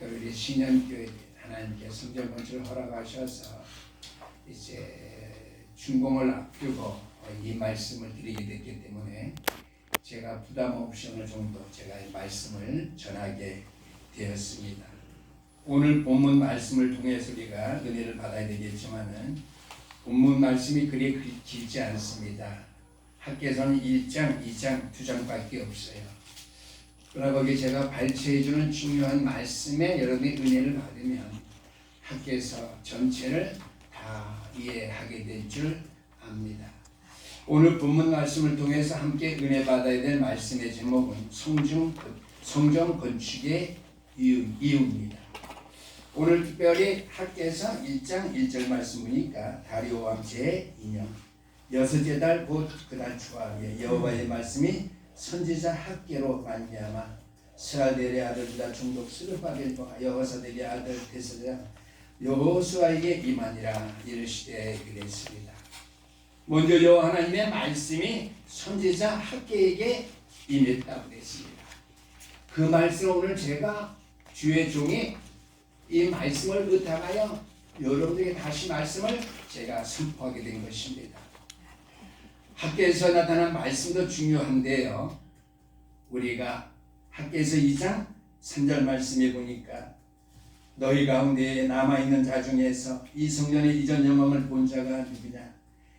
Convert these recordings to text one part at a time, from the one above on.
특별히 신년교회 하나님께 성전 건축을 허락하셔서 이제 준공을 앞두고 이 말씀을 드리게 됐기 때문에 제가 부담 없이 어느 정도 제가 이 말씀을 전하게 되었습니다. 오늘 본문 말씀을 통해서 우리가 은혜를 받아야 되겠지만은 본문 말씀이 그리 길지 않습니다. 학계서는 1장, 2장, 2장밖에 없어요. 그러나 거기 제가 발췌해주는 중요한 말씀에 여러분이 은혜를 받으면 학계서 전체를 다 이해하게 될 줄 압니다. 오늘 본문 말씀을 통해서 함께 은혜 받아야 될 말씀의 제목은 성전 건축의 이유입니다. 오늘 특별히 학계서 1장 1절 말씀 보니까 다리오 왕 제2년 여섯째 달 곧 그달 초하루에 여호와의 말씀이 선지자 학계로 말미암아 스라델의 아들 유다 총독 스룹바벨과 여호사델의 아들 데스랴 여호수아에게 임하니라. 이르시되 그랬습니다. 먼저 여호와 하나님의 말씀이 선지자 학계에게 임했다고 그랬습니다. 그 말씀을 오늘 제가 주의 종이 이 말씀을 의탁하여 여러분에게 다시 말씀을 제가 선포하게 된 것입니다. 학계에서 나타난 말씀도 중요한데요. 우리가 학계에서 2장 3절 말씀에 보니까 너희 가운데 남아있는 자 중에서 이 성전의 이전 영광을 본 자가 누구냐?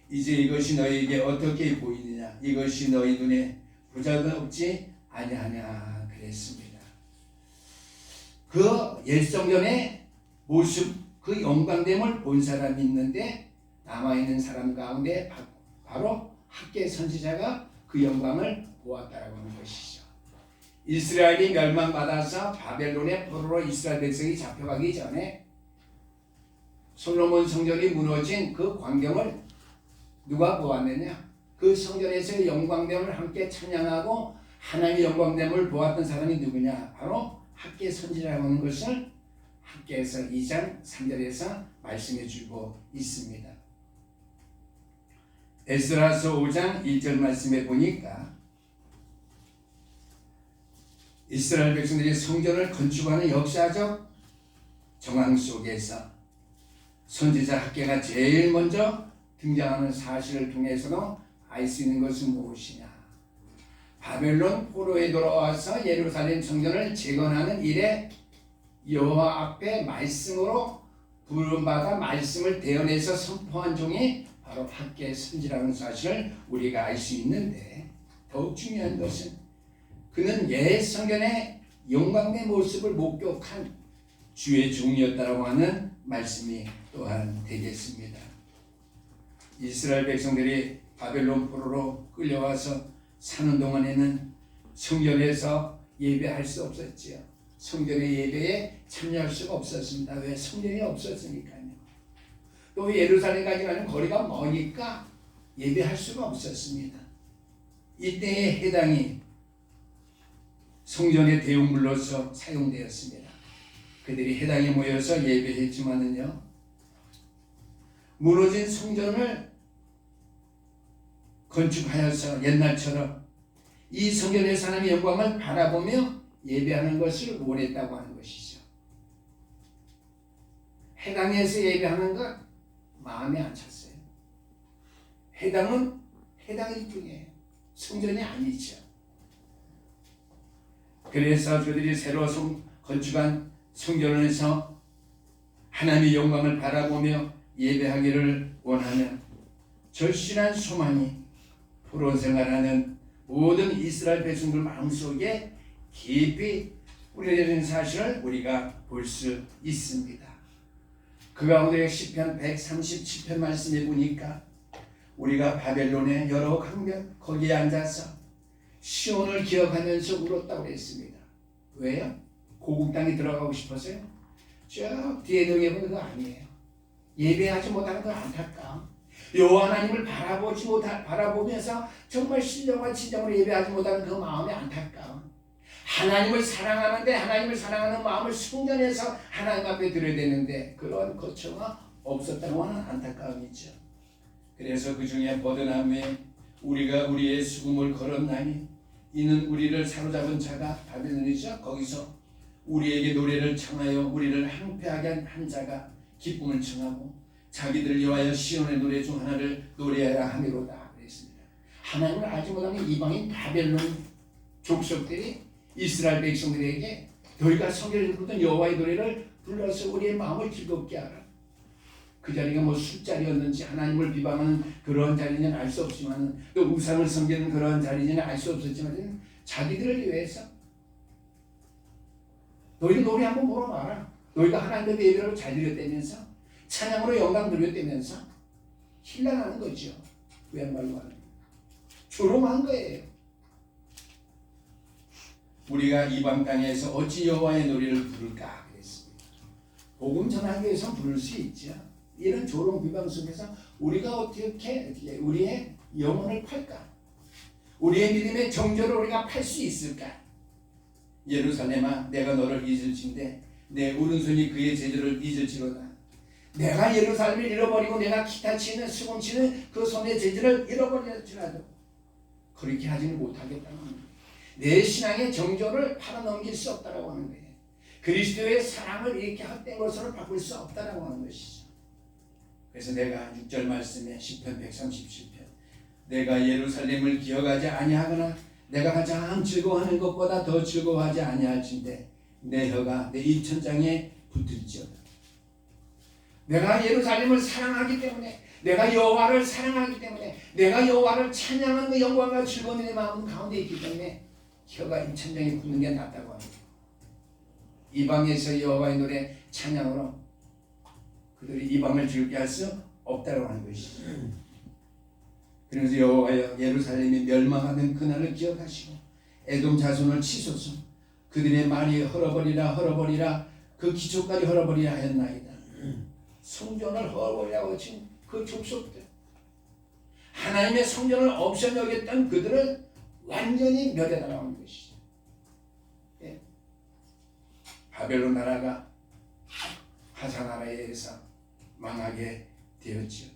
이제 이것이 너희에게 어떻게 보이느냐? 이것이 너희 눈에 보잘것없지 아니하냐 그랬습니다. 그 옛성전의 모습, 그 영광됨을 본 사람이 있는데 남아있는 사람 가운데 바로 학계 선지자가 그 영광을 보았다라고 하는 것이죠. 이스라엘이 멸망받아서 바벨론의 포로로 이스라엘 백성이 잡혀가기 전에 솔로몬 성전이 무너진 그 광경을 누가 보았느냐? 그 성전에서의 영광됨을 함께 찬양하고 하나님의 영광됨을 보았던 사람이 누구냐? 바로 학계 선지자라고 하는 것을 학계에서 2장 3절에서 말씀해 주고 있습니다. 에스라서 5장 1절 말씀에 보니까 이스라엘 백성들이 성전을 건축하는 역사적 정황 속에서 선지자 학계가 제일 먼저 등장하는 사실을 통해서도 알 수 있는 것은 무엇이냐? 바벨론 포로에 돌아와서 예루살렘 성전을 재건하는 일에 여호와 앞에 말씀으로 부름받아 말씀을 대언해서 선포한 종이 바로 학계 선지라는 사실을 우리가 알 수 있는데, 더욱 중요한 것은 그는 옛 성전의 영광의 모습을 목격한 주의 종이었다라고 하는 말씀이 또한 되겠습니다. 이스라엘 백성들이 바벨론 포로로 끌려와서 사는 동안에는 성전에서 예배할 수 없었지요. 성전의 예배에 참여할 수가 없었습니다. 왜? 성전이 없었으니까요. 또 예루살렘까지 가는 거리가 머니까 예배할 수가 없었습니다. 이때의 해당이 성전의 대용물로서 사용되었습니다. 그들이 해당에 모여서 예배했지만은요, 무너진 성전을 건축하여서 옛날처럼 이 성전에서 하나님의 영광을 바라보며 예배하는 것을 원했다고 하는 것이죠. 해당에서 예배하는 것 마음에 안 찼어요. 해당은 해당일 뿐이에요. 성전이 아니죠. 그래서 그들이 새로 건축한 성전에서 하나님의 영광을 바라보며 예배하기를 원하는 절실한 소망이 포로 생활하는 모든 이스라엘 백성들 마음속에 깊이 뿌려진 사실을 우리가 볼 수 있습니다. 그 가운데 시편 137편 말씀에 보니까 우리가 바벨론의 여러 강변 거기에 앉아서 시온을 기억하면서 울었다고 했습니다. 왜요? 고국 땅에 들어가고 싶어서요? 저 뒤에 등에 보는 거 아니에요. 예배하지 못하는 건 안타까움. 여호와 하나님을 바라보면서 정말 신령한 진정으로 예배하지 못하는 그 마음의 안타까움. 하나님을 사랑하는데 하나님을 사랑하는 마음을 순전해서 하나님 앞에 드려야 되는데 그런 거처가 없었다고 하는 안타까움이죠. 그래서 그 중에 버드나무에 우리가 우리의 수금을 걸었나니 이는 우리를 사로잡은 자가 바벨론이죠. 거기서 우리에게 노래를 청하여 우리를 항폐하게 한 자가 기쁨을 청하고 자기들을 위하여 시온의 노래 중 하나를 노래하라 하미로다 그랬습니다. 하나님을 알지 못하는 이방인 바벨론 족속들이 이스라엘 백성들에게 너희가 성경에 부르던 여호와의 노래를 불러서 우리의 마음을 즐겁게 하라. 그 자리가 뭐 술자리였는지 하나님을 비방하는 그러한 자리는 알 수 없지만 또 우상을 섬기는 그러한 자리는 알 수 없었지만 자기들을 위해서 너희들 노래 한번 물어봐라. 너희가 하나님의 예배를 잘 드렸다면서 찬양으로 영광 드렸다면서 신랑하는 거죠. 그야말로 하는 조롱한 거예요. 우리가 이방 땅에서 어찌 여호와의 노래를 부를까 그랬습니다. 복음 전하기 위해서 부를 수 있죠. 이런 조롱 비방 속에서 우리가 어떻게 우리의 영혼을 팔까? 우리의 믿음의 정조를 우리가 팔 수 있을까? 예루살렘아 내가 너를 잊을진데 내 오른손이 그의 제주를 잊을지로다. 내가 예루살렘을 잃어버리고 내가 기타 치는 수금 치는 그 손의 제주를 잃어버릴지라도 그렇게 하지는 못하겠다는 거예요. 내 신앙의 정조를 팔아넘길 수 없다라고 하는 거예요. 그리스도의 사랑을 이렇게 헛된 것으로 바꿀 수 없다라고 하는 것이죠. 그래서 내가 6절 말씀에 시편 137편 내가 예루살렘을 기억하지 아니하거나 내가 가장 즐거워하는 것보다 더 즐거워하지 아니할진대 내 혀가 내 입천장에 붙을지어다. 내가 예루살렘을 사랑하기 때문에 내가 여호와를 사랑하기 때문에 내가 여호와를 찬양하는 그 영광과 즐거움이 내 마음 가운데 있기 때문에 혀가 입천장에 붙는 게 낫다고 합니다. 이방에서 여호와의 노래 찬양으로 그들이 이방을 즐겁게 할 수 없다고 하는 것이죠. 그래서 여호와여 예루살렘이 멸망하는 그날을 기억하시고 에돔 자손을 치소서. 그들의 말이 헐어버리라 그 기초까지 헐어버리라 하였나이다. 성전을 헐어버리라고 친 그 족속들 하나님의 성전을 없애 여겼던 그들을 완전히 멸해달라는 것이죠. 예. 바벨론 나라가 하사 나라에 의해서 망하게 되었지요.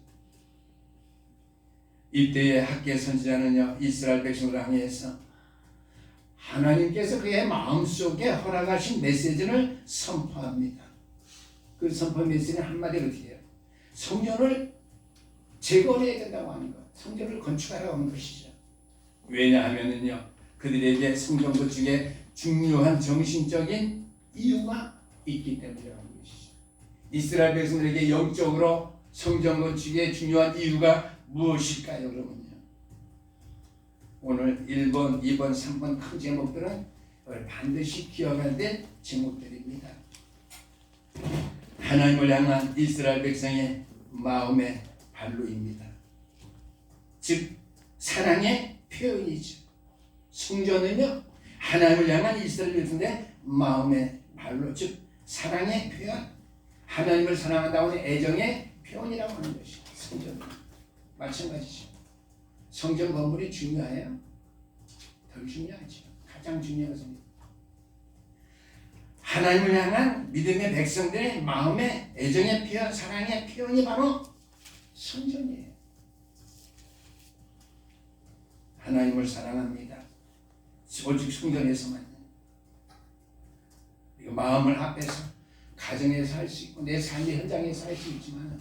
이때의 학계 선지자는요 이스라엘 백성을 향해서 하나님께서 그의 마음속에 허락하신 메시지를 선포합니다. 그 선포 메시지는 한마디로 돼요. 성전을 재건해야 된다고 하는 것, 성전을 건축하라고 하는 것이죠. 왜냐하면은요 그들에게 성전 건축에 중요한 정신적인 이유가 있기 때문이라는 것이죠. 이스라엘 백성들에게 영적으로 성전 건축에 중요한 이유가 무엇일까요? 그러면요 오늘 1번, 2번, 3번 큰 제목들은 반드시 기억해야 될 제목들입니다. 하나님을 향한 이스라엘 백성의 마음의 발로입니다. 즉 사랑의 표현이죠. 성전은요 하나님을 향한 이스라엘 백성의 마음의 발로, 즉 사랑의 표현, 하나님을 사랑한다고 하는 애정의 표현이라고 하는 것이죠. 성전은 마찬가지죠. 성전 건물이 중요해요? 덜 중요하죠. 가장 중요한 것은 하나님을 향한 믿음의 백성들의 마음의 애정의 표현, 사랑의 표현이 바로 성전이에요. 하나님을 사랑합니다. 오직 성전에서만. 마음을 합해서 가정에서 할 수 있고 내 삶의 현장에서 할 수 있지만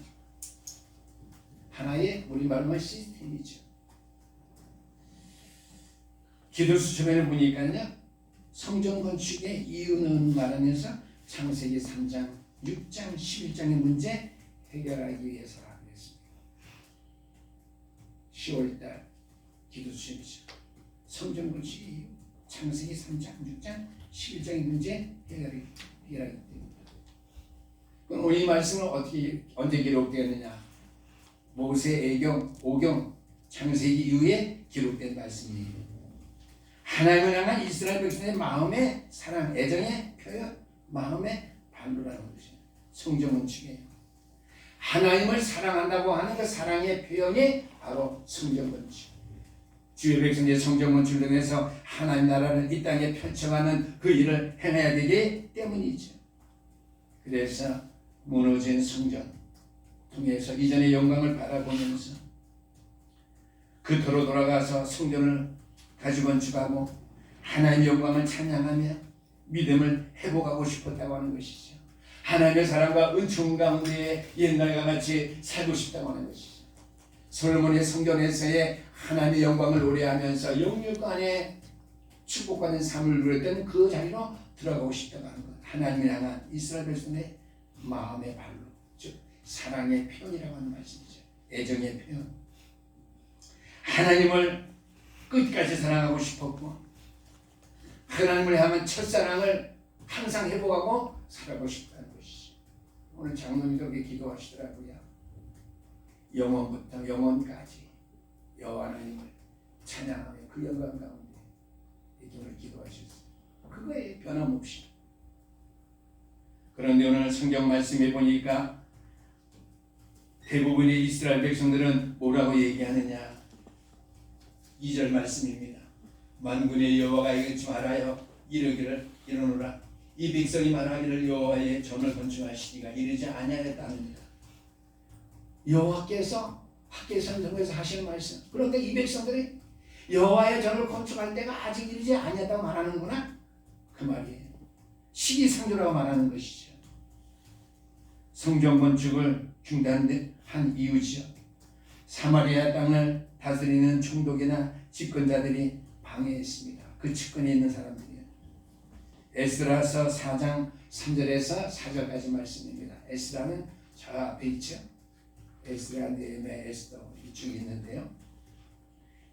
하나의 우리말로 시스템이죠. 기도 수첩에는 보니까요 성전 건축의 이유는 말하면서 창세기 3장, 6장, 11장의 문제 해결하기 위해서라고 했습니다. 10월달 기도 수첩이죠. 성전 건축 이유, 창세기 3장, 6장, 11장의 문제 해결하기 때문입니다. 그럼 오늘 이 말씀은 언제 기록되었느냐? 모세, 애경, 오경, 창세기 이후에 기록된 말씀이에요. 하나님을 향한 이스라엘 백성의 마음의 사랑, 애정의 표현, 마음의 발로라는 것이에요. 성전 건축이에요. 하나님을 사랑한다고 하는 그 사랑의 표현이 바로 성전 건축. 주의 백성의 성전 건축을 통해서 하나님 나라를 이 땅에 펼쳐가는 그 일을 행해야 되기 때문이죠. 그래서 무너진 성전 통해서 이전의 영광을 바라보면서 그토록 돌아가서 성전을 다시 건축하고 하나님의 영광을 찬양하며 믿음을 회복하고 싶었다고 하는 것이죠. 하나님의 사랑과 은총 가운데 옛날과 같이 살고 싶다고 하는 것이죠. 솔로몬의 성전에서의 하나님의 영광을 노래하면서 영육간에 축복받는 삶을 누렸던 그 자리로 들어가고 싶다고 하는 것. 하나님을 향한 이스라엘 백성의 마음의 발로, 즉 사랑의 표현이라고 하는 말씀이죠. 애정의 표현. 하나님을 끝까지 사랑하고 싶었고 하나님을 향한 첫사랑을 항상 회복하고 살아가고 싶다는 것이죠. 오늘 장로님도 그렇게 기도하시더라고요. 영원부터 영원까지 여호와 하나님을 찬양하며 그 영광 가운데 이렇게 오늘 기도하셨어요. 그거에 변함없이. 그런데 오늘 성경 말씀에 보니까 대부분의 이스라엘 백성들은 뭐라고 얘기하느냐. 2절 말씀입니다. 만군의 여호와가 이같이 말하여 이르노라. 이 백성이 말하기를 여호와의 전을 건축하시니가 이르지 아니하였다느니라. 여호와께서 학계 선정에서 하시는 말씀. 그런데 이 백성들이 여호와의 전을 건축할 때가 아직 이르지 아니하다고 말하는구나. 그 말이에요. 시기상조라고 말하는 것이죠. 성전 건축을 중단한 이유죠. 사마리아 땅을 다스리는 총독이나 집권자들이 방해했습니다. 그 측근에 있는 사람들이요. 에스라서 4장 3절에서 4절까지 말씀입니다. 에스라는 저 앞에 있죠. 에스라, 느헤미야, 에스더 이쪽에 있는데요.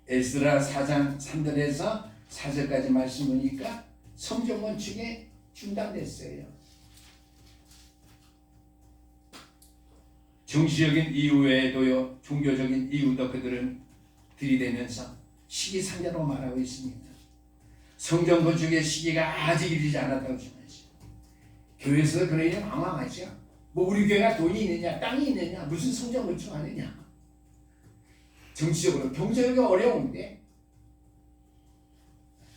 에스라 4장 3절에서 4절까지 말씀 보니까 성전 건축에 중단됐어요. 정치적인 이유 외에도요, 종교적인 이유도 그들은 들이대면서 시기상조로 말하고 있습니다. 성전 건축의 시기가 아직 이르지 않았다고 말이죠. 교회에서 그런 일이 망망하죠. 뭐 우리 교회가 돈이 있느냐, 땅이 있느냐, 무슨 성전 건축하느냐. 정치적으로, 경제적으로 어려운데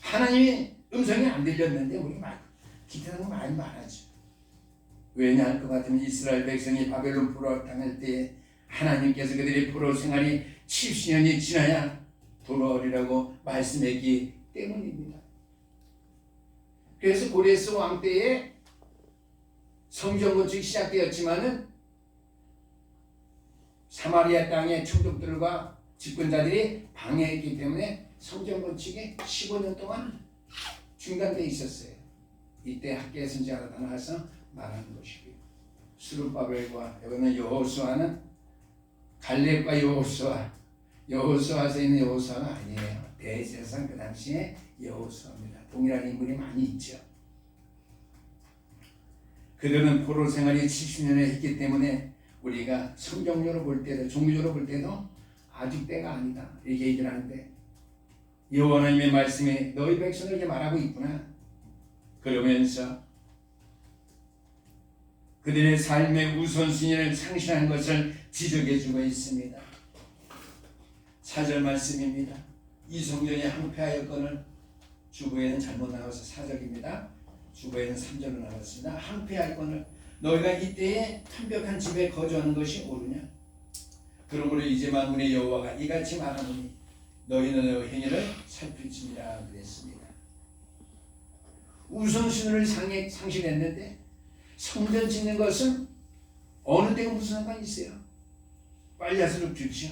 하나님의 음성이 안 들렸는데 우리 막 기타는 거 많이 말하죠. 왜냐 할 것 같으면 이스라엘 백성이 바벨론 포로로 당할 때 하나님께서 그들의 포로 생활이 70년이 지나야 돌아오리라고 말씀했기 때문입니다. 그래서 고레스 왕 때에 성전 건축이 시작되었지만은 사마리아 땅의 총독들과 집권자들이 방해했기 때문에 성전 건축이 15년 동안 중단되어 있었어요. 이때 학계 선지자가 나타나서 말하는 것이고요. 스룹바벨과 여기는 여호수아는 갈렙과 여호수아에서 있는 여호수아가 아니에요. 대제사장 그 당시에 여호수아입니다. 동일한 인물이 많이 있죠. 그들은 포로 생활이 70년을 했기 때문에 우리가 성경적으로 볼 때도 종교적으로 볼 때도 아직 때가 아니다 이렇게 얘기를 하는데 여호와 하나님의 말씀이 너희 백성을 이렇게 말하고 있구나. 그러면서 그들의 삶의 우선순위를 상실한 것을 지적해주고 있습니다. 4절 말씀입니다. 이 성전이 항폐하였거늘 주부에는 잘못 나와서 4절입니다. 주부에는 3절로 나왔습니다. 항폐하였거늘 너희가 이때에 완벽한 집에 거주하는 것이 옳으냐? 그러므로 이제 만군의 여호와가 이같이 말하노니 너희는 너희 행위를 살필지니라 그랬습니다. 우선순위를 상실했는데 성전 짓는 것은 어느 때가 무슨 상관이 있어요? 빨리 할수록 좋죠.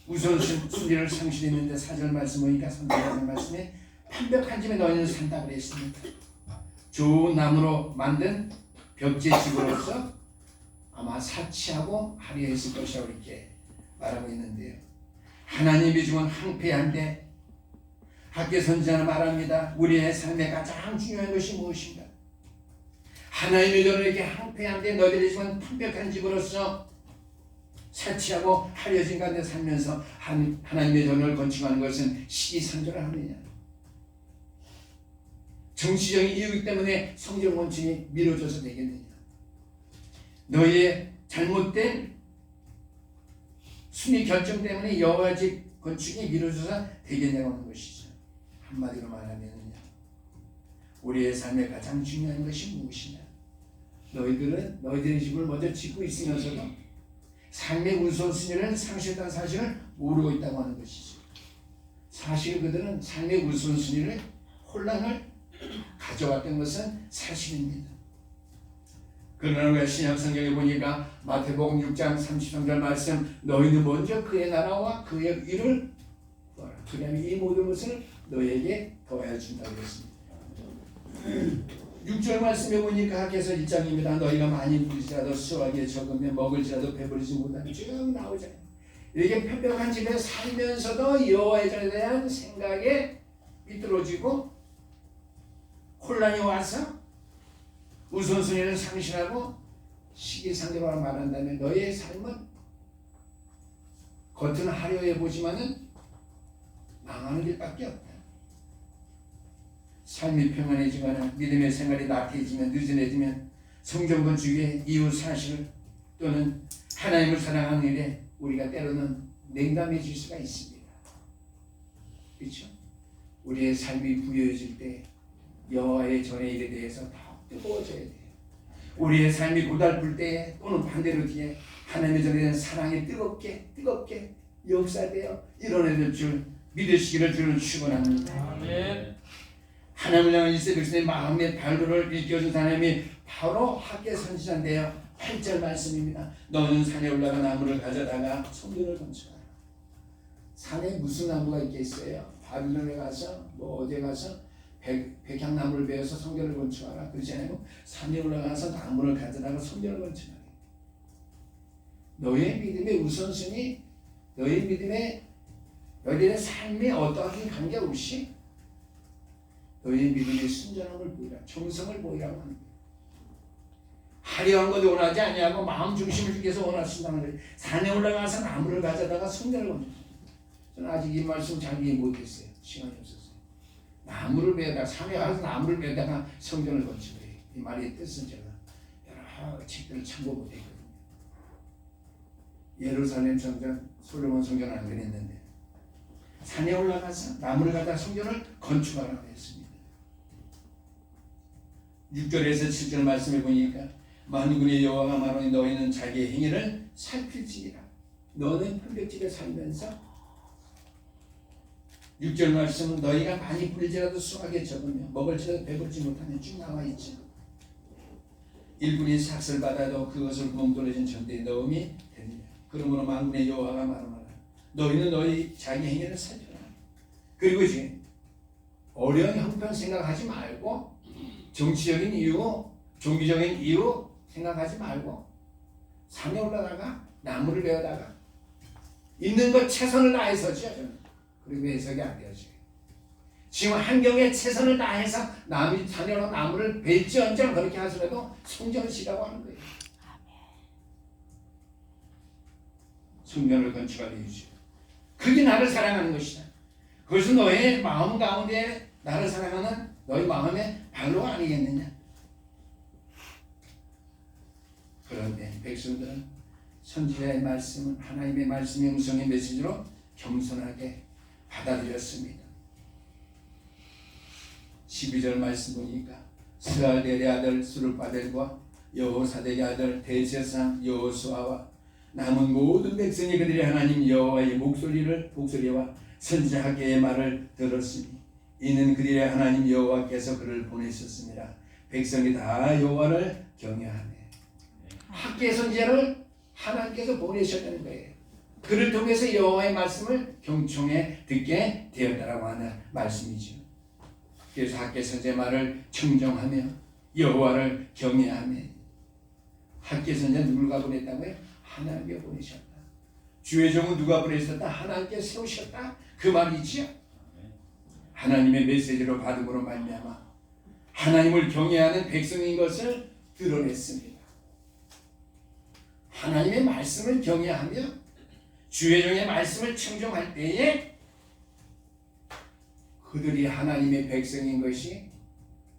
우선순위를 상실했는데 4절 말씀 보니까 3절 말씀에 완벽한 집에 너희는 산다 그랬습니다. 좋은 나무로 만든 벽제 집으로서 아마 사치하고 화려했을 것이라고 이렇게 말하고 있는데요. 하나님이 주면 항폐한데 학계 선지자는 말합니다. 우리의 삶에 가장 중요한 것이 무엇인가? 하나님의 전을 이렇게 항폐한데 너희들이 주면 완벽한 집으로서 사치하고 화려진 가운데 살면서 하나님의 전을 건축하는 것은 시기상조를 하느냐? 정치적인 이유 때문에 성전 건축이 미뤄져서 되겠느냐? 너희의 잘못된 순위 결정 때문에 여호와 집 건축이 미뤄져서 되겠냐고 하는 것이죠. 한마디로 말하면요, 우리의 삶에 가장 중요한 것이 무엇이냐? 너희들은 너희들의 집을 먼저 짓고 있으면서도 삶의 우선순위를 상실했다는 사실을 모르고 있다고 하는 것이죠. 사실 그들은 삶의 우선순위를 혼란을 가져왔던 것은 사실입니다. 그러나 우리가 신약 성경에 보니까 마태복음 6장 33절 말씀, 너희는 먼저 그의 나라와 그의 의를 구하라. 그러면 이 모든 것을 너에게 더하여 준다고 했습니다. 6절 말씀에 보니까 학개서 1장입니다. 너희가 많이 부리지라도 수확에 적으면 먹을지라도 배부르지 못하니 쭉 나오잖아요. 이렇게 편벽한 집에 살면서도 여호와에 대한 생각에 삐뚤어지고 혼란이 와서 우선순위를 상실하고 시기상조라고 말한다면 너의 삶은 겉은 화려해 보지만은 망하는 길밖에 없다. 삶이 평안해지거나 믿음의 생활이 나태해지면 느슨해지면 성경 건축의 이유 사실 또는 하나님을 사랑하는 일에 우리가 때로는 냉담해질 수가 있습니다. 그렇죠? 우리의 삶이 부여해질 때 여호와의 전의 일에 대해서 더 뜨거워져야 돼요. 우리의 삶이 고달플 때 또는 반대로 뒤에 하나님의 전에 대한 사랑이 뜨겁게 역사되어 일어날 줄 믿으시기를 주는 축원합니다. 아멘. 하나님을 향한 이스라엘 백성의 마음의 발로를 일깨워준 사람이 바로 학개 선지자인데요. 8절 말씀입니다. 너는 산에 올라가 나무를 가져다가 성전을 건축하라. 산에 무슨 나무가 있겠어요? 바빌론에 가서 어디 가서 백향나무를 베어서 성전을 건축하라 그러지 않아요? 산에 올라가서 나무를 가져다가 성전을 건축하라. 너의 믿음의 우선순위, 너의 믿음의 너희들의 삶에 어떠한 관계없이 너의 믿음의 순전함을 보이라, 정성을 보이라고 하는 거예요. 화려한 것도 원하지 아니하고 마음 중심을 주께서 원하신다는 거예요. 산에 올라가서 나무를 가져다가 성전을 건축하라. 저는 아직 이 말씀 잘 이해 못했어요. 시간이 없었어요. 나무를 베다가 산에 가서 나무를 베다가 성전을 건축해요. 이 말의 뜻은 제가 여러 책들을 참고 못했거든요. 예루살렘 성전, 솔로몬 성전 안 그랬는데 산에 올라가서 나무를 갖다 성전을 건축하라고 했습니다. 6절에서 7절 말씀을 보니까 만군의 여호와가 말하니 너희는 자기의 행위를 살필지니라. 너는 편백집에 살면서 6절 말씀은 너희가 많이 불리지라도 수확에 적으면 먹을지라도 배부르지 못하면 쭉 나와 있죠. 일꾼이 삭슬 받아도 그것을 멍돌해진 천대에 넣음이 되느냐. 그러므로 만군의 여호와가 말하노라. 너희는 너희 자기 행위를 살펴라. 그리고 이제 어려운 형편 생각하지 말고 정치적인 이유, 종교적인 이유 생각하지 말고 산에 올라다가 나무를 베어다가 있는 것 최선을 다해서죠. 그리고 해석이 안 되어져요. 지금 환경에 최선을 다해서 산에 올라가 나무를 벨지언정 그렇게 하더라도 성전을 지라고 하는 거예요. 성전을 건축하려 이유죠. 그게 나를 사랑하는 것이다. 그것은 너의 마음 가운데 나를 사랑하는 너의 마음의 발로가 아니겠느냐. 그런데 백성들은 선지자의 말씀은 하나님의 말씀의 음성의 메시지로 겸손하게 받아들였습니다. 12절 말씀 보니까 스알델의 아들 스룹바델과 여호사덱의 아들 대제사장 여호수아와 남은 모든 백성이 그들의 하나님 여호와의 목소리와 선지자 학개의 말을 들었으니 이는 그들의 하나님 여호와께서 그를 보내셨습니다. 백성이 다 여호와를 경외하네. 학개 선지자를 하나님께서 보내셨다는 거예요. 그를 통해서 여호와의 말씀을 경청해 듣게 되었다라고 하는 말씀이죠. 그래서 학개 선지자의 말을 청정하며 여호와를 경외하며 학개 선지자 누굴 보냈다고요? 하나님께 보내셨다. 주의 종은 누가 보내셨다? 하나님께 세우셨다. 그 말이지요. 하나님의 메시지로 받음으로 말미암아 하나님을 경외하는 백성인 것을 드러냈습니다. 하나님의 말씀을 경외하며 주의 종의 말씀을 청정할 때에 그들이 하나님의 백성인 것이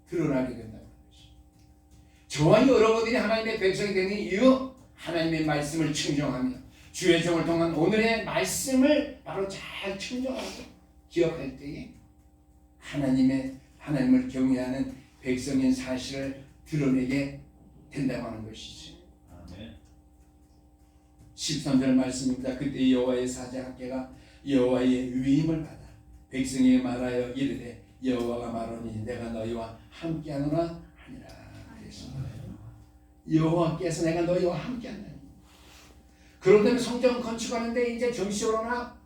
드러나게 된다는 것이죠. 저와 여러분들이 하나님의 백성이 되는 이유, 하나님의 말씀을 청정하며 주의 종을 통한 오늘의 말씀을 바로 잘 청정하고 기억할 때에 하나님을 경외하는 백성인 사실을 드러내게 된다고 하는 것이죠. 13절 말씀입니다. 그때 여호와의 사자 학개가 여호와의 위임을 받아 백성에게 말하여 이르되 여호와가 말하니 내가 너희와 함께하노라 하니라 그랬습니다. 여호와께서 내가 너희와 함께한다. 그런 때문에 성전 건축하는데 이제 정치적으로나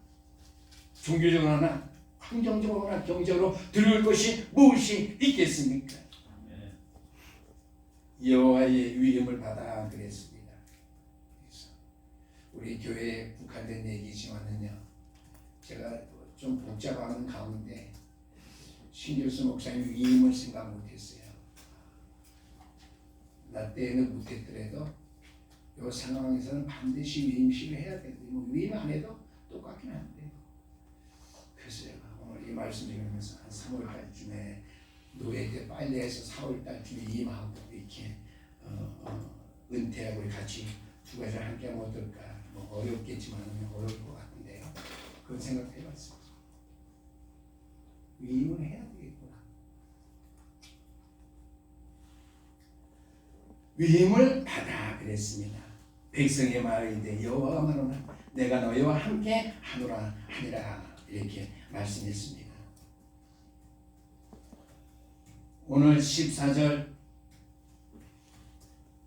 종교적으로나 환경적으로나 경제적으로 드릴 것이 무엇이 있겠습니까? 여호와의 위임을 받아 그랬습니다. 그래서 우리 교회에 국한된 얘기지만은요, 제가 좀 복잡한 가운데 신길수 목사님 위임을 생각 못했어요. 나 때에는 못했더라도 이 상황에서는 반드시 위임식을 해야 되는데 위임 안 해도 똑같긴 한데, 그래서 제가 오늘 이 말씀 드리면서 한 3월달쯤에 노예 때 빨리 해서 4월달쯤에 위임하고 이렇게 은퇴하고 같이 두 가지를 함께 하면 어떨까. 뭐 어렵겠지만 어려울 것 같은데요. 그런 생각해봤습니다. 위임을 해야 되겠구나. 위임을 받아 그랬습니다. 백성의 말인데 여호와가 말하노라 내가 너희와 함께 하노라 하니라 이렇게 말씀했습니다. 오늘 14절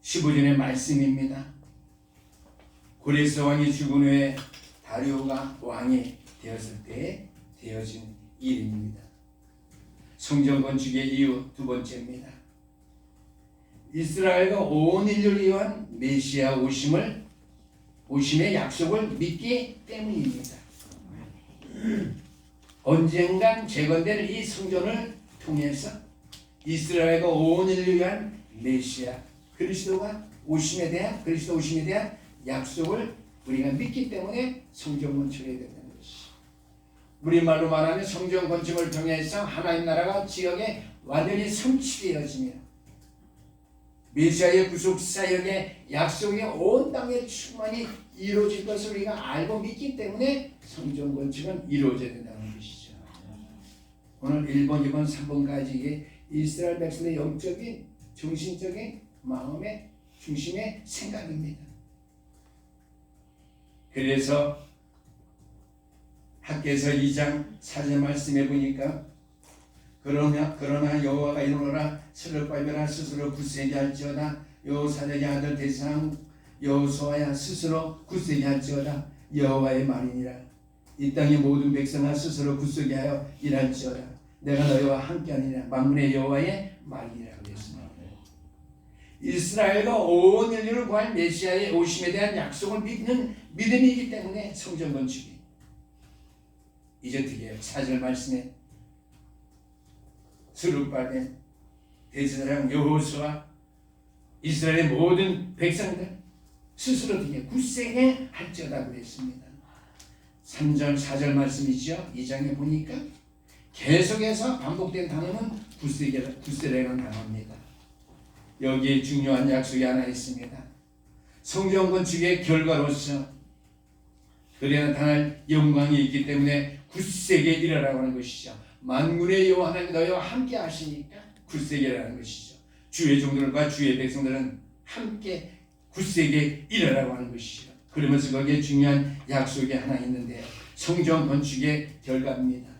15절의 말씀입니다. 고레스 왕이 죽은 후에 다리오가 왕이 되었을 때 되어진 일입니다. 성전 건축의 이유 두 번째입니다. 이스라엘과 온 인류를 위한 메시아 오심의 약속을 믿기 때문입니다. 언젠간 재건될 이 성전을 통해서 이스라엘과 온 인류를 위한 메시아 그리스도가 오심에 대한 그리스도 오심에 대한 약속을 우리가 믿기 때문에 성전 건축해야 된다는 것이. 우리말로 말하면 성전 건축을 통해서 하나님 나라가 지역에 완전히 성취되어지며 메시아의 구속 사역의 약속이 온 땅에 충만히 이루어질 것을 우리가 알고 믿기 때문에 성전 건축은 이루어져야 된다는 것이죠. 오늘 1번, 2번, 3번까지 이스라엘 백성의 영적인 정신적인 마음의 중심의 생각입니다. 그래서 학개서 2장 4절 말씀해 보니까 그러나 여호와가 이르노라 스룹바벨아 스스로 굳세게 할지어다 여호사닥의 아들 대상 여호수아야 스스로 굳세게 할지어다 여호와의 말이니라. 이 땅의 모든 백성아 스스로 굳세게 하여 일할지어다 내가 너희와 함께하니라 만군의 여호와의 말이니라 그랬습니다. 이스라엘과 온 인류를 구할 메시아의 오심에 대한 약속을 믿는 믿음이기 때문에 성전 건축이 이제 어떻게 4절 말씀에 스룹바벨 대제사장 여호수아 이스라엘의 모든 백성들 스스로 어떻게 굳세게 할지어다 그랬습니다. 3절 4절 말씀이죠. 2장에 보니까 계속해서 반복된 단어는 굳세라는 단어입니다. 여기에 중요한 약속이 하나 있습니다. 성전 건축의 결과로서 그에 나타날 영광이 있기 때문에 굳세게 일하라고 하는 것이죠. 만군의 여호와 하나님 너희와 함께 하시니까 굳세게 일하는 것이죠. 주의 종들과 주의 백성들은 함께 굳세게 일하라고 하는 것이죠. 그러면서 거기에 중요한 약속이 하나 있는데요. 성전 건축의 결과입니다.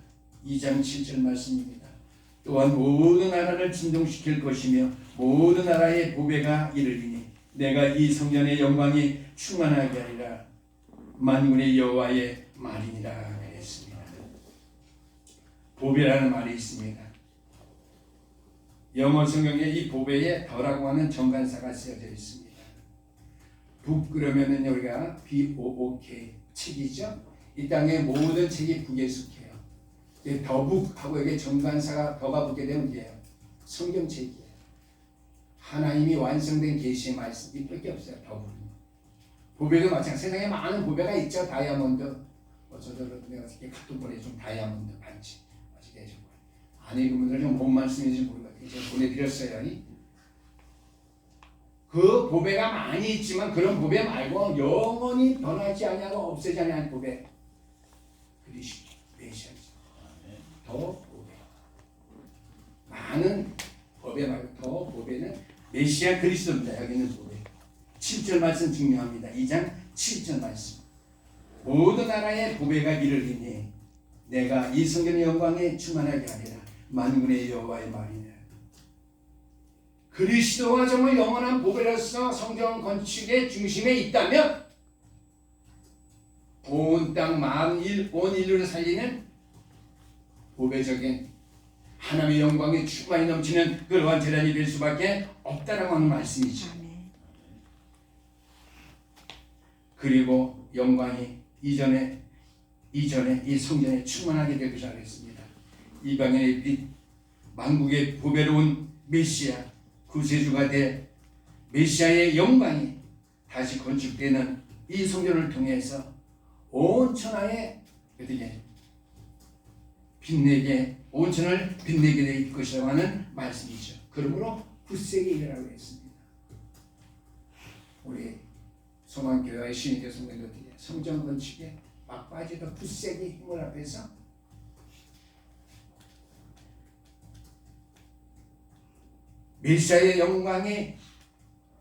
2장 7절 말씀입니다. 또한 모든 나라를 진동시킬 것이며 모든 나라의 보배가 이르리니 내가 이 성전의 영광이 충만하게 하리라 만군의 여호와의 말이니라 했습니다. 보배라는 말이 있습니다. 영어 성경에 이 보배에 더라고 하는 정관사가 쓰여져 있습니다. 북 그러면은 우리가 BOOK 책이죠. 이 땅의 모든 책이 북에 속해요. 더북하고 여기 정관사가 더가 붙게 되면 이게요. 성경책이에요. 하나님이 완성된 계시의 말씀 이밖에 없어요. 더북은. 보배도 마찬가지. 세상에 많은 보배가 있죠. 다이아몬드. 저절로 내가 이렇게 카톡 보내준 다이아몬드 반지. 어떻게 해줘. 아니 그분들 좀 뭔 말씀인지 모르겠어요. 제가 보내드렸어요. 그 보배가 많이 있지만 그런 보배 말고 영원히 변하지 아니하고 없애지 아니하는 보배. 그리스도 메시아죠. 더 보배. 많은 보배 말고 더 보배는 메시아 그리스도입니다. 여기는 보배. 7절 말씀 중요합니다. 2장 7절 말씀. 모든 나라의 보배가 이르리니 내가 이 성전의 영광에 충만하게 하리라. 만군의 여호와의 말이냐. 그리스도가 정말 영원한 보배로서 성전 건축의 중심에 있다면 온 땅 온 인류를 살리는 보배적인 하나님의 영광이 충만히 넘치는 그러한 재단이 될 수밖에 없다라고 하는 말씀이죠. 그리고 영광이 이전에 이 성전에 충만하게 될 것이라고 했습니다. 이방인의 빛, 만국의 보배로운 메시아, 구세주가 될 메시아의 영광이 다시 건축되는 이 성전을 통해서 온 천하에 어떻게 빛내게, 온 천을 빛내게 될 것이라고 하는 말씀이죠. 그러므로 굳세게 일어나고 했습니다. 우리 소망교회 신인교 성도들이 성전 건축에 막바지도 굳세게 힘을 합해서 메시아의 영광이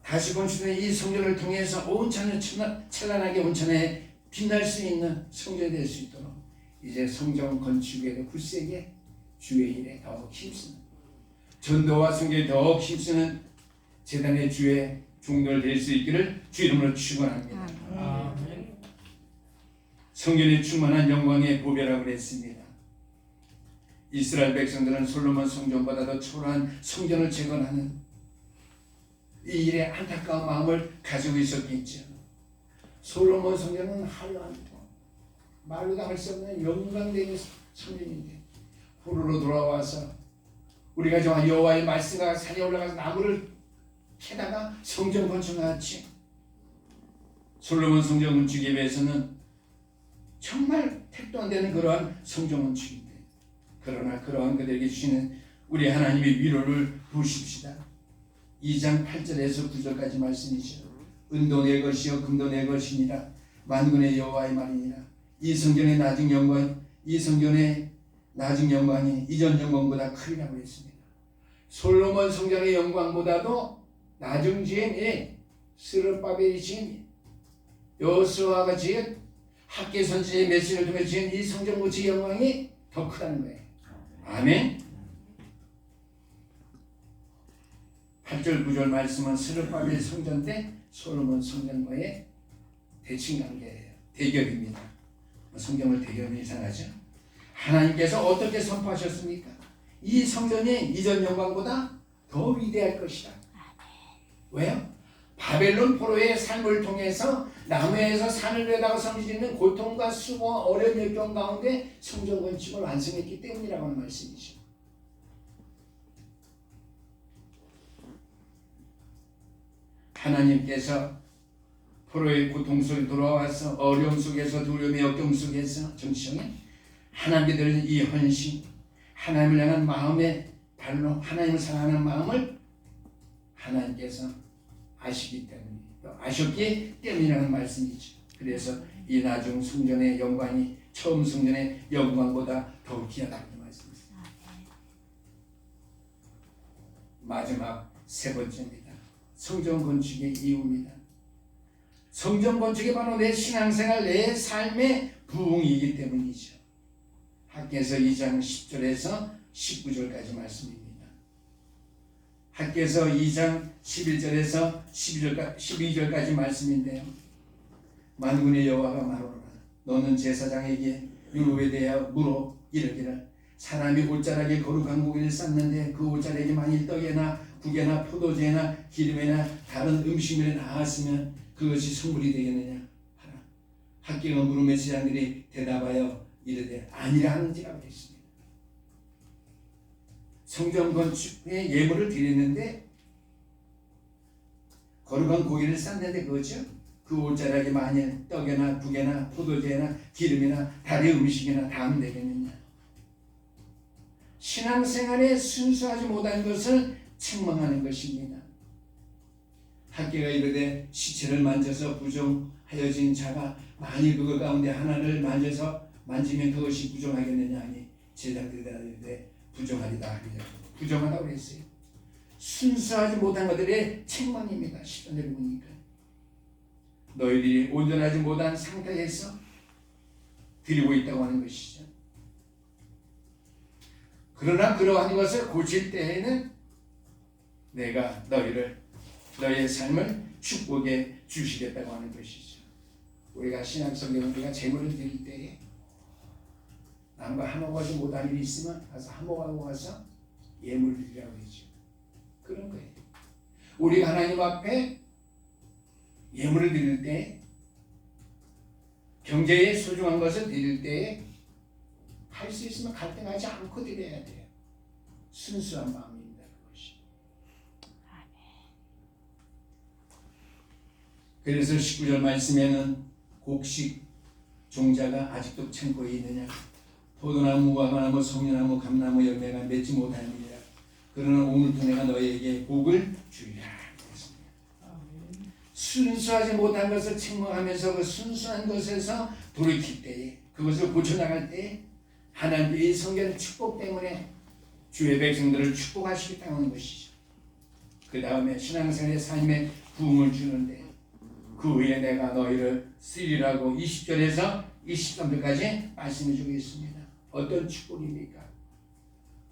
다시 건축된 이 성전을 통해서 온 천을 찬란하게 온 천에 빛날 수 있는 성전이 될 수 있도록 이제 성전 건축에도 굳세게 주의 일에 더욱 힘쓰는, 전도와 성경에 더욱 힘쓰는 제단의 주의 종들 될 수 있기를 주 이름으로 축원합니다. 아멘. 성전에 충만한 영광의 보배라고 그랬습니다. 이스라엘 백성들은 솔로몬 성전보다도 초라한 성전을 재건하는 이 일에 안타까운 마음을 가지고 있었겠죠. 솔로몬 성전은 화려하고 말로도 할 수 없는 영광되는 성전인데 후루로 돌아와서 우리가 정말 여호와의 말씀과 산에 올라가서 나무를 캐다가 성전 건축하지. 솔로몬 성전 건축에 비해서는 정말 택도 안 되는 그러한 성전 건축인데, 그러나 그러한 그들에게 주시는 우리 하나님의 위로를 보십시다. 2장 8절에서 9절까지 말씀이죠. 은도 내 것이요 금도 내 것이니라. 만군의 여호와의 말이니라. 이 성전의 낮은 영광, 이 성전의 낮은 영광이 이전 영광보다 크리라고 했습니다. 솔로몬 성전의 영광보다도 낮은 지은 스룹바벨이 지은 여호수아가 지은 학개 선지자의 메시지를 통해 지은 이 성전 건축의 영광이 더 크다는 거예요. 아멘. 8절 9절 말씀은 스룹바벨 성전 때 솔로몬 성전과의 대칭관계예요. 대결입니다. 성경을 대결하면 이상하죠. 하나님께서 어떻게 선포하셨습니까? 이 성전이 이전 영광보다 더 위대할 것이다. 왜요? 바벨론 포로의 삶을 통해서 나무에서 산을 베다가 섬기는 고통과 수고와 어려운 역경 가운데 성전 건축을 완성했기 때문이라고 하는 말씀이죠. 하나님께서 포로의 고통 속에 돌아와서 어려움 속에서 두려움의 역경 속에서 정치형에 하나님께 드리는 이 헌신, 하나님을 향한 마음의 발로 하나님을 사랑하는 마음을 하나님께서 아시기 때문에, 또 아셨기 때문이라는 말씀이죠. 그래서 이 나중 성전의 영광이 처음 성전의 영광보다 더욱 귀하다는 말씀입니다. 마지막 세 번째입니다. 성전 건축의 이유입니다. 성전 건축이 바로 내 신앙생활, 내 삶의 부흥이기 때문이죠. 학개서 2장 10절에서 19절까지 말씀입니다. 학개서 2장 11절에서 12절까지 말씀인데요. 만군의 여호와가 말하노라. 너는 제사장에게 율법에 대하여 물어 이르기를, 사람이 옷자락에 거룩한 고기를 쌓는데 그 옷자락에 만일 떡에나 국에나 포도주에나 기름에나 다른 음식물에 나왔으면 그것이 선물이 되겠느냐 하라. 학개가 물음에 제자들이 대답하여 이르되 아니라 하는지라고 했습니다. 성전 건축에 예물을 드렸는데 거룩한 고기를 쌌는데 그거죠. 그 옷자락에 만일 떡에나 국에나 포도주에나 기름이나 다른 음식이나 닿으면 되겠느냐. 신앙생활에 순수하지 못한 것을 책망하는 것입니다. 학개가 이르되 시체를 만져서 부정하여진 자가 만일 그것 가운데 하나를 만지면 그것이 부정하겠느냐 하니 제자들이 이르되 부정하리다 하리라. 부정하다고 했어요. 순수하지 못한 것들의 책망입니다. 10절에 보니까 너희들이 온전하지 못한 상태에서 드리고 있다고 하는 것이죠. 그러나 그러한 것을 고칠 때에는 내가 너의 삶을 축복해 주시겠다고 하는 것이죠. 우리가 신약성경은 우리가 제물을 드릴 때에 남과 화목하지 못한 일이 있으면 가서 화목하고 가서 예물 드리라고 하죠. 그런 거예요. 우리가 하나님 앞에 예물을 드릴 때, 경제에 소중한 것을 드릴 때에 할 수 있으면 갈등하지 않고 드려야 돼요. 순수한 마음입니다. 그것이. 그래서 19절 말씀에는 곡식 종자가 아직도 창고에 있느냐, 포도나무, 무화과나무, 송이나무, 감나무 열매가 맺지 못하느니라. 그러나 오늘부터 내가 너희에게 복을 주리라. 순수하지 못한 것을 책망하면서 그 순수한 것에서 돌이킬 때에, 그것을 고쳐나갈 때에 하나님의 성경의 축복 때문에 주의 백성들을 축복하시겠다는 하는 것이죠. 그 다음에 신앙생활의 삶에 부흥을 주는데, 그 후에 내가 너희를 쓰리라고 20절에서 23절까지 말씀해 주겠습니다. 어떤 축복입니까?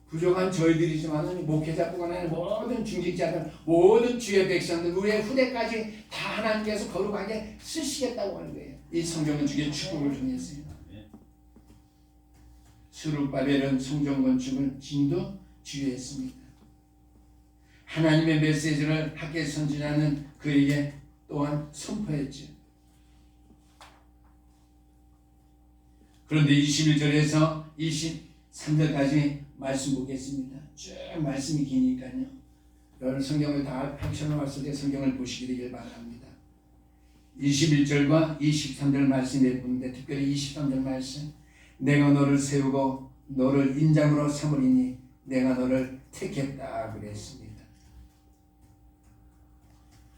부족한 저희들이지만 목회자뿐만 아니라 모든 중직자들, 모든 주의 백성들, 우리의 후대까지 다 하나님께서 거룩하게 쓰시겠다고 하는 거예요. 이 성경은 주의 축복을 통해서요. 스룹바벨은 성전 건축을 진도 지휘했습니다. 하나님의 메시지를 학계 선지자는 그에게 또한 선포했죠. 그런데 21절에서 23절까지 말씀 보겠습니다. 쭉 말씀이 기니까요. 여러분 성경을 다 펼쳐놓았을 때 성경을 보시게 되길 바랍니다. 21절과 23절 말씀에 보는데, 특별히 23절 말씀, 내가 너를 세우고 너를 인장으로 삼으리니 내가 너를 택했다 그랬습니다.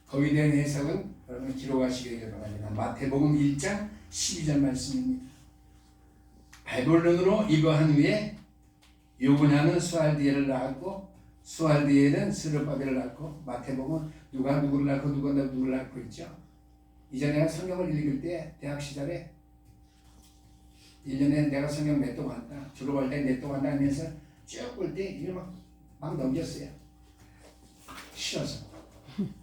거기에 대한 해석은 여러분 기록하시기 바랍니다. 마태복음 1장 12절 말씀입니다. 바벨론으로 입어한 후에 요분야는 수알디엘을 낳았고, 수알디엘은 스룹바벨을 낳고, 마태복음 누가 누구를 낳고 누가 누구를 낳고 있죠. 이전에 성경을 읽을 때 대학 시절에 1년에 내가 성경 몇 동 한다, 졸업할 때 몇 동 한다 하면서 쭉 볼 때 이걸 막 넘겼어요. 싫어서.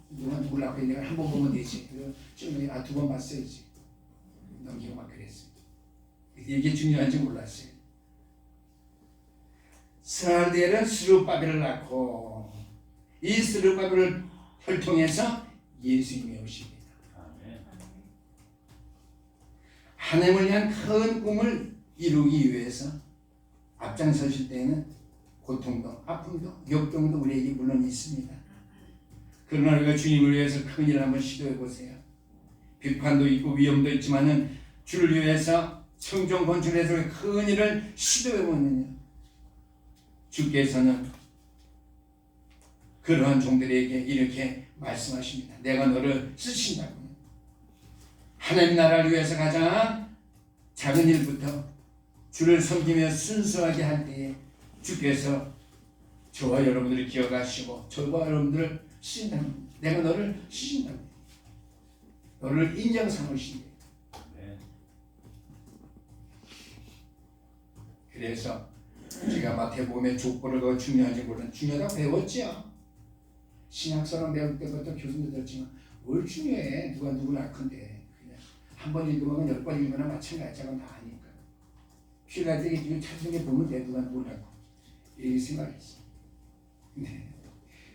누가 누구를 낳고 있는가 한 번 보면 되지. 두 번 봤어야지. 넘기고 막 그랬어요. 이게 중요한지 몰랐어요. 스알디엘은 스룹바벨을 낳고, 이 스룹바벨을 혈통해서 예수님이 오십니다. 하나님을 위한 큰 꿈을 이루기 위해서 앞장서실 때에는 고통도 아픔도 역경도 우리에게 물론 있습니다. 그러나 우리가 주님을 위해서 큰 일을 한번 시도해 보세요. 비판도 있고 위험도 있지만은 주를 위해서 성전 건축에서 큰 일을 시도해 보느냐, 주께서는 그러한 종들에게 이렇게 말씀하십니다. 내가 너를 쓰신다고. 하나님 나라를 위해서 가장 작은 일부터 주를 섬기며 순수하게 할 때에 주께서 저와 여러분들을 기억하시고 저와 여러분들을 쓰신다고. 내가 너를 쓰신다고. 너를 인정 삼으신다. 그래서 제가 마태복음의 족보를 더 중요한지 모르는, 중요하다고 배웠죠. 신약서는 배울 때부터 교수님도 들었지만 뭘 중요해. 누가 누구 낳건데. 그냥 한 번 읽으면 10번 읽으면 마찬가지라고 다 아니까. 필라델피아 찾는 보면 돼. 누가 누구 낳고. 이렇게 생각했어. 네.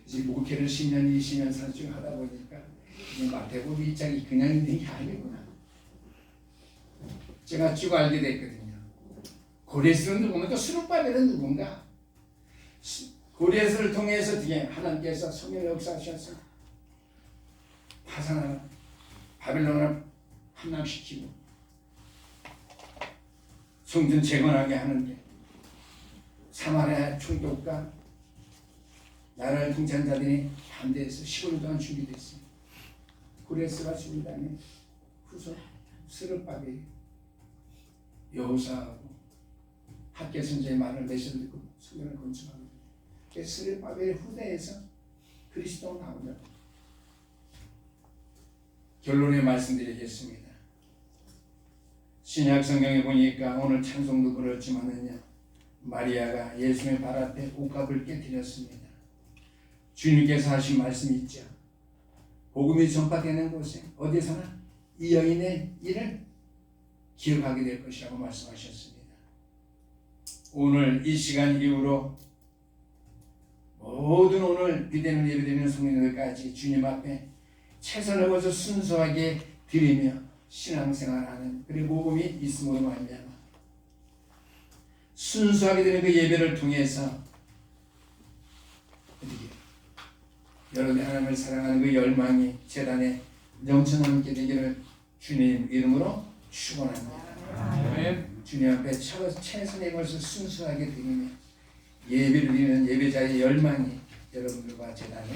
이제 목회를 10년, 20년, 30년 하다 보니까 마태복음 2장이 그냥 있는 게 아니구나. 제가 쭉 알게 됐거든요. 고레스는 누구면 또 스룹바벨은 누군가. 고레스를 통해서 어떻게 하나님께서 성령의 역사하셔서 파산하는 바벨론을 함락시키고 성전 재건하게 하는 게 사마리아 총독과 나라를 통치한 자들이 반대해서 15년 동안 준비됐어요. 고레스가 죽은 다음에 후손 스룹바벨이 여호사하고 학계 선지의 말을 내셔 듣고 성경을 건축하고, 스룹바벨의 후대에서 그리스도가 나온다. 결론에 말씀드리겠습니다. 신약 성경에 보니까 오늘 찬송도 그렇지만은요, 마리아가 예수님의 발 앞에 옷값을 깨뜨렸습니다. 주님께서 하신 말씀이 있죠. 복음이 전파되는 곳에 어디서나 이 여인의 일을 기억하게 될 것이라고 말씀하셨습니다. 오늘 이 시간 이후로 모든 오늘 기대는 예배드리는 성도들까지 주님 앞에 최선을 다해서 순수하게 드리며 신앙생활하는 그리고 복음이 있음으로 말미암아 순수하게 되는 그 예배를 통해서 여러분의 하나님을 사랑하는 그 열망이 재단에 넘쳐나게 되기를 주님 이름으로 축원합니다. 주님 앞에 최선의 것을 순수하게 드리며 예배를 드리는 예배자의 열망이 여러분들과 재단에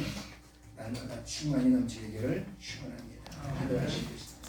날마다 충만히 넘치기를 축원합니다. 기도하시겠습니다.